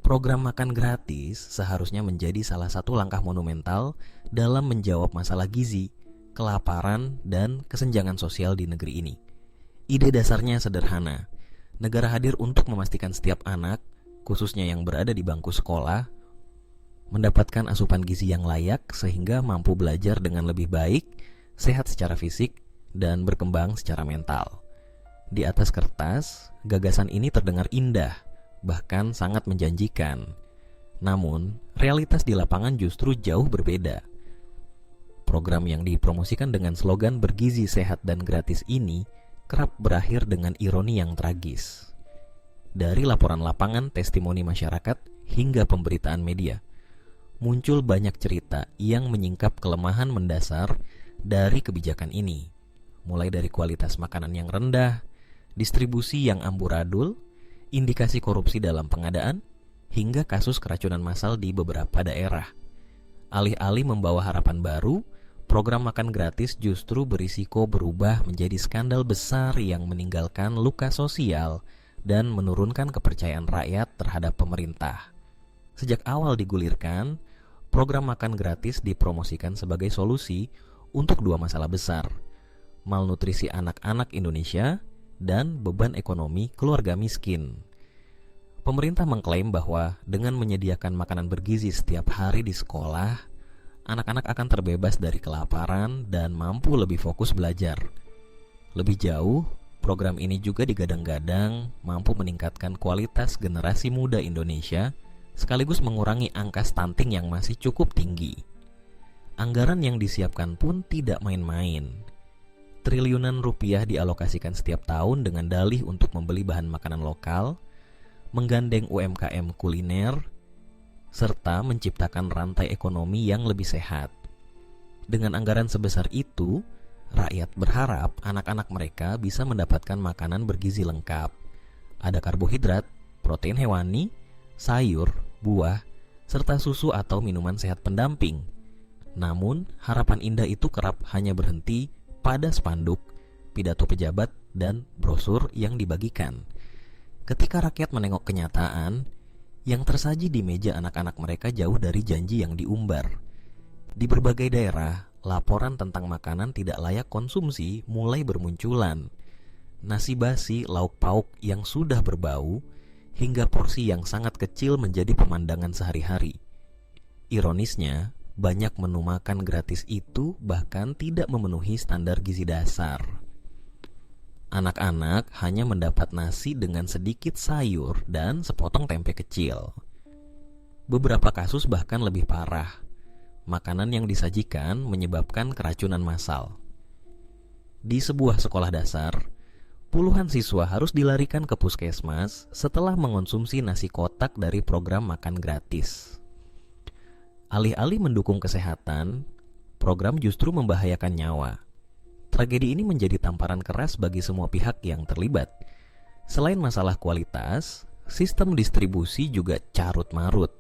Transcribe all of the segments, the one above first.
Program makan gratis seharusnya menjadi salah satu langkah monumental dalam menjawab masalah gizi, kelaparan, dan kesenjangan sosial di negeri ini. Ide dasarnya sederhana. Negara hadir untuk memastikan setiap anak, khususnya yang berada di bangku sekolah, mendapatkan asupan gizi yang layak sehingga mampu belajar dengan lebih baik, sehat secara fisik, dan berkembang secara mental. Di atas kertas, gagasan ini terdengar indah, bahkan sangat menjanjikan. Namun, realitas di lapangan justru jauh berbeda. Program yang dipromosikan dengan slogan bergizi sehat dan gratis ini kerap berakhir dengan ironi yang tragis. Dari laporan lapangan, testimoni masyarakat, hingga pemberitaan media, muncul banyak cerita yang menyingkap kelemahan mendasar dari kebijakan ini. Mulai dari kualitas makanan yang rendah, distribusi yang amburadul, indikasi korupsi dalam pengadaan, hingga kasus keracunan massal di beberapa daerah. Alih-alih membawa harapan baru, program makan gratis justru berisiko berubah menjadi skandal besar yang meninggalkan luka sosial dan menurunkan kepercayaan rakyat terhadap pemerintah. Sejak awal digulirkan, program makan gratis dipromosikan sebagai solusi untuk dua masalah besar: malnutrisi anak-anak Indonesia dan beban ekonomi keluarga miskin. Pemerintah mengklaim bahwa dengan menyediakan makanan bergizi setiap hari di sekolah, anak-anak akan terbebas dari kelaparan dan mampu lebih fokus belajar. Lebih jauh, program ini juga digadang-gadang mampu meningkatkan kualitas generasi muda Indonesia sekaligus mengurangi angka stunting yang masih cukup tinggi. Anggaran yang disiapkan pun tidak main-main. Triliunan rupiah dialokasikan setiap tahun dengan dalih untuk membeli bahan makanan lokal, menggandeng UMKM kuliner, serta menciptakan rantai ekonomi yang lebih sehat. Dengan anggaran sebesar itu, rakyat berharap anak-anak mereka bisa mendapatkan makanan bergizi lengkap. Ada karbohidrat, protein hewani, sayur, buah, serta susu atau minuman sehat pendamping. Namun, harapan indah itu kerap hanya berhenti pada spanduk, pidato pejabat, dan brosur yang dibagikan. Ketika rakyat menengok kenyataan, yang tersaji di meja anak-anak mereka jauh dari janji yang diumbar. Di berbagai daerah, laporan tentang makanan tidak layak konsumsi mulai bermunculan. Nasi basi, lauk pauk yang sudah berbau, hingga porsi yang sangat kecil menjadi pemandangan sehari-hari. Ironisnya, banyak menu makan gratis itu bahkan tidak memenuhi standar gizi dasar. Anak-anak hanya mendapat nasi dengan sedikit sayur dan sepotong tempe kecil. Beberapa kasus bahkan lebih parah. Makanan yang disajikan menyebabkan keracunan massal. Di sebuah sekolah dasar, puluhan siswa harus dilarikan ke puskesmas setelah mengonsumsi nasi kotak dari program makan gratis. Alih-alih mendukung kesehatan, program justru membahayakan nyawa. Tragedi ini menjadi tamparan keras bagi semua pihak yang terlibat. Selain masalah kualitas, sistem distribusi juga carut-marut.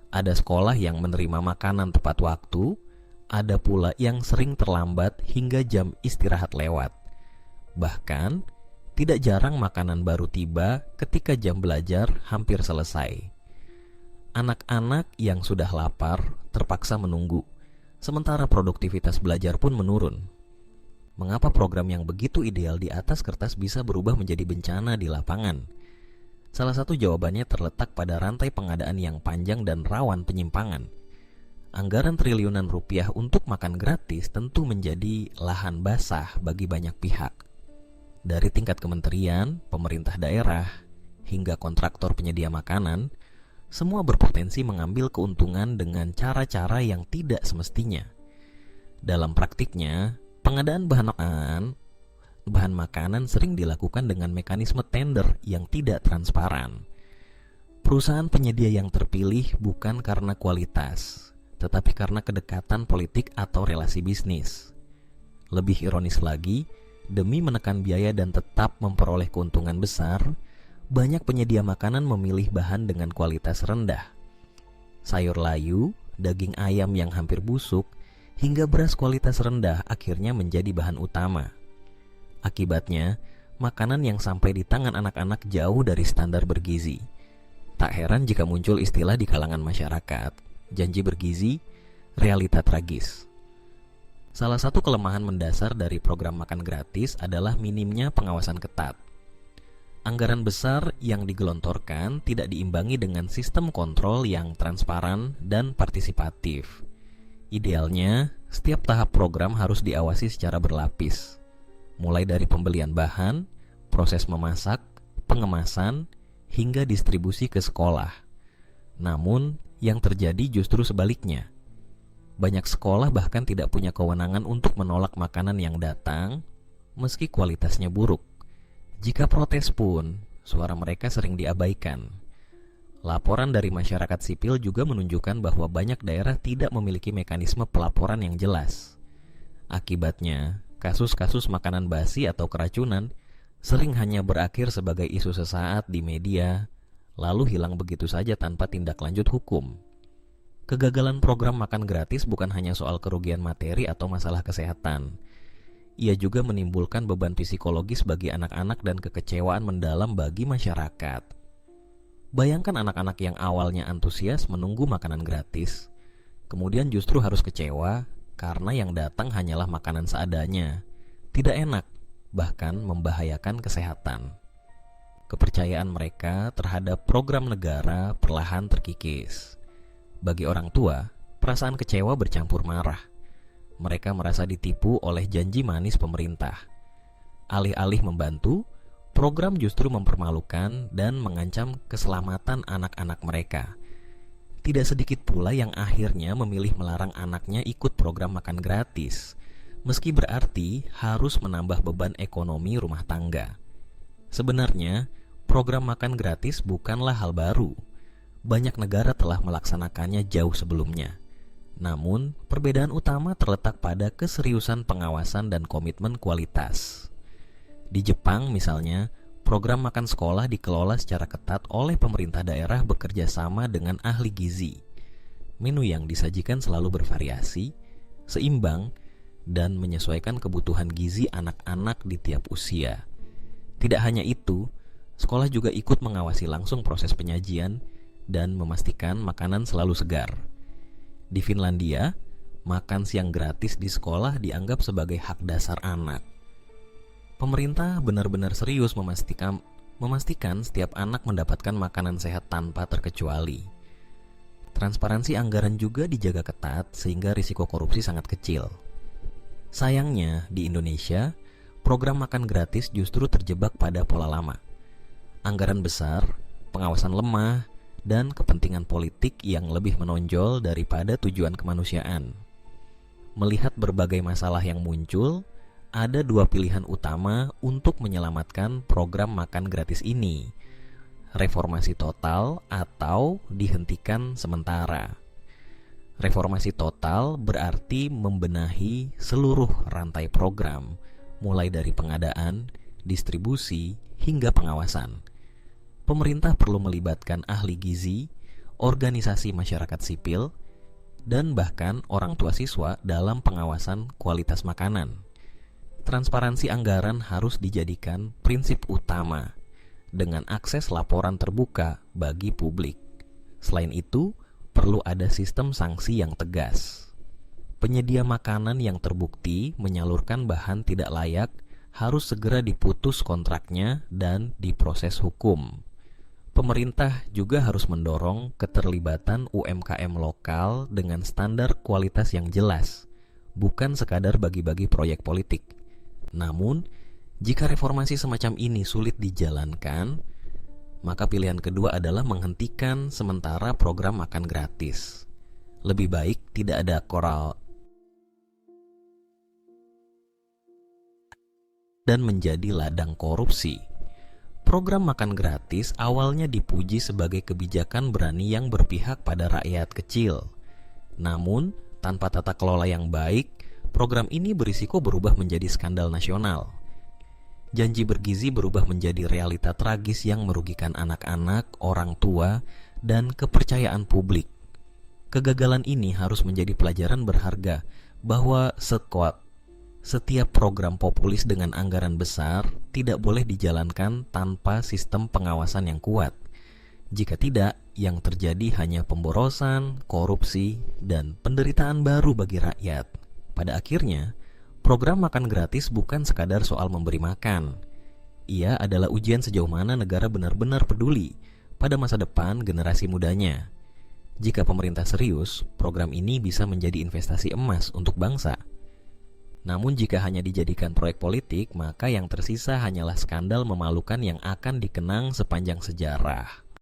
Ada sekolah yang menerima makanan tepat waktu, ada pula yang sering terlambat hingga jam istirahat lewat. Bahkan, tidak jarang makanan baru tiba ketika jam belajar hampir selesai. Anak-anak yang sudah lapar terpaksa menunggu, sementara produktivitas belajar pun menurun. Mengapa program yang begitu ideal di atas kertas bisa berubah menjadi bencana di lapangan? Salah satu jawabannya terletak pada rantai pengadaan yang panjang dan rawan penyimpangan. Anggaran triliunan rupiah untuk makan gratis tentu menjadi lahan basah bagi banyak pihak. Dari tingkat kementerian, pemerintah daerah, hingga kontraktor penyedia makanan, semua berpotensi mengambil keuntungan dengan cara-cara yang tidak semestinya. Dalam praktiknya, pengadaan bahan makanan sering dilakukan dengan mekanisme tender yang tidak transparan. Perusahaan penyedia yang terpilih bukan karena kualitas, tetapi karena kedekatan politik atau relasi bisnis. Lebih ironis lagi, demi menekan biaya dan tetap memperoleh keuntungan besar, banyak penyedia makanan memilih bahan dengan kualitas rendah. Sayur layu, daging ayam yang hampir busuk, hingga beras kualitas rendah akhirnya menjadi bahan utama. Akibatnya, makanan yang sampai di tangan anak-anak jauh dari standar bergizi. Tak heran jika muncul istilah di kalangan masyarakat, janji bergizi, realita tragis. Salah satu kelemahan mendasar dari program makan gratis adalah minimnya pengawasan ketat. Anggaran besar yang digelontorkan tidak diimbangi dengan sistem kontrol yang transparan dan partisipatif. Idealnya, setiap tahap program harus diawasi secara berlapis, mulai dari pembelian bahan, proses memasak, pengemasan, hingga distribusi ke sekolah. Namun, yang terjadi justru sebaliknya. Banyak sekolah bahkan tidak punya kewenangan untuk menolak makanan yang datang, meski kualitasnya buruk. Jika protes pun, suara mereka sering diabaikan. Laporan dari masyarakat sipil juga menunjukkan bahwa banyak daerah tidak memiliki mekanisme pelaporan yang jelas. Akibatnya, kasus-kasus makanan basi atau keracunan sering hanya berakhir sebagai isu sesaat di media, lalu hilang begitu saja tanpa tindak lanjut hukum. Kegagalan program makan gratis bukan hanya soal kerugian materi atau masalah kesehatan. Ia juga menimbulkan beban psikologis bagi anak-anak dan kekecewaan mendalam bagi masyarakat. Bayangkan anak-anak yang awalnya antusias menunggu makanan gratis, kemudian justru harus kecewa karena yang datang hanyalah makanan seadanya. Tidak enak, bahkan membahayakan kesehatan. Kepercayaan mereka terhadap program negara perlahan terkikis. Bagi orang tua, perasaan kecewa bercampur marah. Mereka merasa ditipu oleh janji manis pemerintah. Alih-alih membantu, program justru mempermalukan dan mengancam keselamatan anak-anak mereka. Tidak sedikit pula yang akhirnya memilih melarang anaknya ikut program makan gratis, meski berarti harus menambah beban ekonomi rumah tangga. Sebenarnya, program makan gratis bukanlah hal baru. Banyak negara telah melaksanakannya jauh sebelumnya. Namun, perbedaan utama terletak pada keseriusan pengawasan dan komitmen kualitas. Di Jepang misalnya, program makan sekolah dikelola secara ketat oleh pemerintah daerah bekerja sama dengan ahli gizi. Menu yang disajikan selalu bervariasi, seimbang, dan menyesuaikan kebutuhan gizi anak-anak di tiap usia. Tidak hanya itu, sekolah juga ikut mengawasi langsung proses penyajian dan memastikan makanan selalu segar. Di Finlandia, makan siang gratis di sekolah dianggap sebagai hak dasar anak. Pemerintah benar-benar serius memastikan setiap anak mendapatkan makanan sehat tanpa terkecuali. Transparansi anggaran juga dijaga ketat sehingga risiko korupsi sangat kecil. Sayangnya, di Indonesia, program makan gratis justru terjebak pada pola lama. Anggaran besar, pengawasan lemah, dan kepentingan politik yang lebih menonjol daripada tujuan kemanusiaan. Melihat berbagai masalah yang muncul, ada dua pilihan utama untuk menyelamatkan program makan gratis ini: reformasi total atau dihentikan sementara. Reformasi total berarti membenahi seluruh rantai program, mulai dari pengadaan, distribusi, hingga pengawasan. Pemerintah perlu melibatkan ahli gizi, organisasi masyarakat sipil, dan bahkan orang tua siswa dalam pengawasan kualitas makanan. Transparansi anggaran harus dijadikan prinsip utama, dengan akses laporan terbuka bagi publik. Selain itu, perlu ada sistem sanksi yang tegas. Penyedia makanan yang terbukti menyalurkan bahan tidak layak harus segera diputus kontraknya dan diproses hukum. Pemerintah juga harus mendorong keterlibatan UMKM lokal dengan standar kualitas yang jelas, bukan sekadar bagi-bagi proyek politik. Namun, jika reformasi semacam ini sulit dijalankan, maka pilihan kedua adalah menghentikan sementara program makan gratis. Lebih baik tidak ada dan menjadi ladang korupsi. Program makan gratis awalnya dipuji sebagai kebijakan berani yang berpihak pada rakyat kecil. Namun, tanpa tata kelola yang baik, program ini berisiko berubah menjadi skandal nasional. Janji bergizi berubah menjadi realita tragis yang merugikan anak-anak, orang tua, dan kepercayaan publik. Kegagalan ini harus menjadi pelajaran berharga bahwa setiap program populis dengan anggaran besar tidak boleh dijalankan tanpa sistem pengawasan yang kuat. Jika tidak, yang terjadi hanya pemborosan, korupsi, dan penderitaan baru bagi rakyat. Pada akhirnya, program makan gratis bukan sekadar soal memberi makan. Ia adalah ujian sejauh mana negara benar-benar peduli pada masa depan generasi mudanya. Jika pemerintah serius, program ini bisa menjadi investasi emas untuk bangsa. Namun jika hanya dijadikan proyek politik, maka yang tersisa hanyalah skandal memalukan yang akan dikenang sepanjang sejarah.